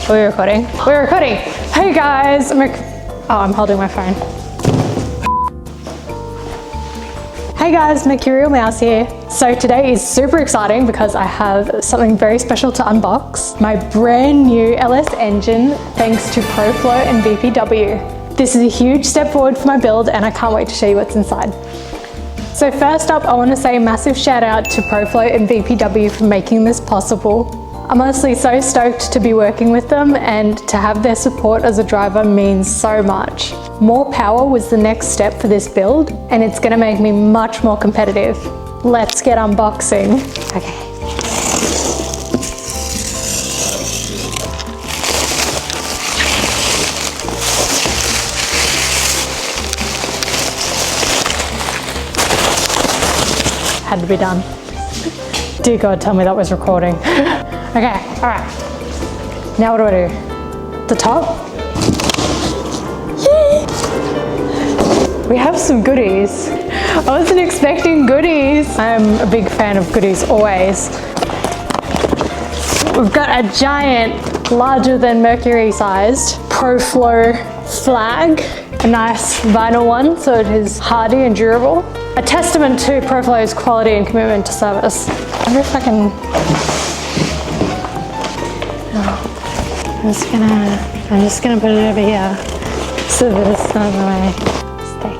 Are we recording? We're recording. Hey guys, I'm holding my phone. Hey guys, Mercurial Mouse here. So today is super exciting because I have something very special to unbox. My brand new LS engine thanks to ProFlow and VPW. This is a huge step forward for my build and I can't wait to show you what's inside. So first up, I want to say a massive shout out to ProFlow and VPW for making this possible. I'm honestly so stoked to be working with them, and to have their support as a driver means so much. More power was the next step for this build, and it's going to make me much more competitive. Let's get unboxing. Okay. Had to be done. Dear God, tell me that was recording. Okay, all right. Now what do? The top? Yay! We have some goodies. I wasn't expecting goodies. I'm a big fan of goodies always. We've got a giant, larger than Mercury sized ProFlow flag. A nice vinyl one, so it is hardy and durable. A testament to ProFlow's quality and commitment to service. I wonder if I can... I'm just gonna put it over here so that it's not in the way. Stay.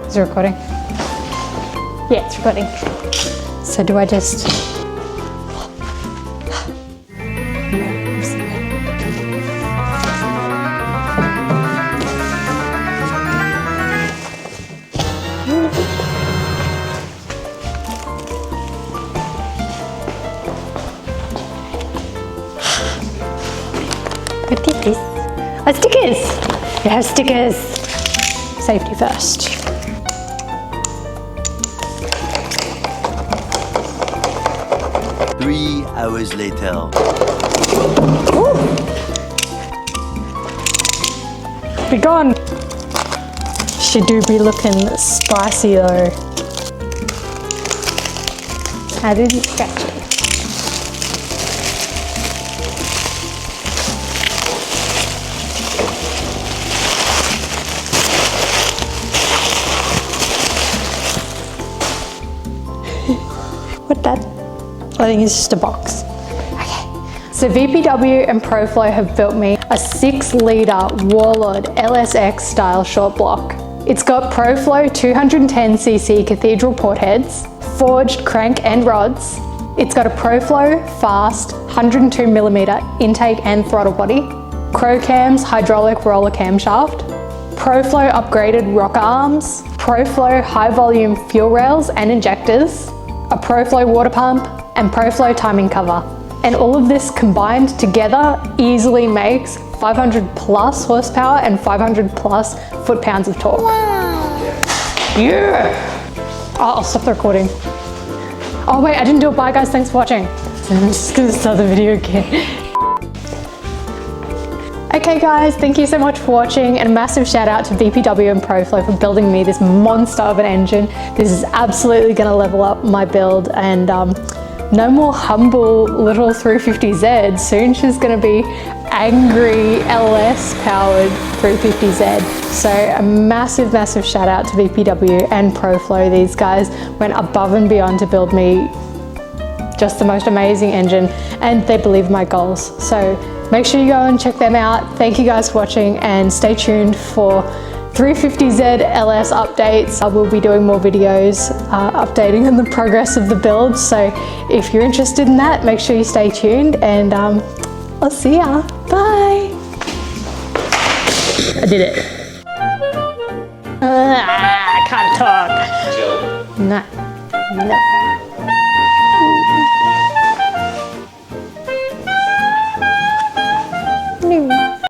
Ooh. Is it recording? Yeah, it's recording. So do I just... Stickers. Oh, stickers! It has stickers. Safety first. Three hours later. Ooh. Be gone. She do be looking spicy though. I didn't scratch it. What that? I think it's just a box. Okay. So VPW and ProFlow have built me a 6-litre Warlord LSX style short block. It's got ProFlow 210cc cathedral port heads, forged crank and rods. It's got a ProFlow fast 102mm intake and throttle body, Crocam's hydraulic roller camshaft, ProFlow upgraded rocker arms, ProFlow high volume fuel rails and injectors, a ProFlow water pump, and ProFlow timing cover. And all of this combined together easily makes 500 plus horsepower and 500 plus foot-pounds of torque. Wow. Yeah! Oh, I'll stop the recording. Oh wait, I didn't do it. Bye guys, thanks for watching. I'm just gonna start the video again. Okay guys, thank you so much for watching, and a massive shout out to VPW and ProFlow for building me this monster of an engine. This is absolutely going to level up my build, and no more humble little 350Z. Soon she's going to be angry LS powered 350Z. So a massive shout out to VPW and ProFlow. These guys went above and beyond to build me just the most amazing engine, and they believe my goals. So make sure you go and check them out. Thank you guys for watching, and stay tuned for 350Z LS updates. I will be doing more videos updating on the progress of the build. So if you're interested in that, make sure you stay tuned, and I'll see ya. Bye. I did it. I can't talk. No.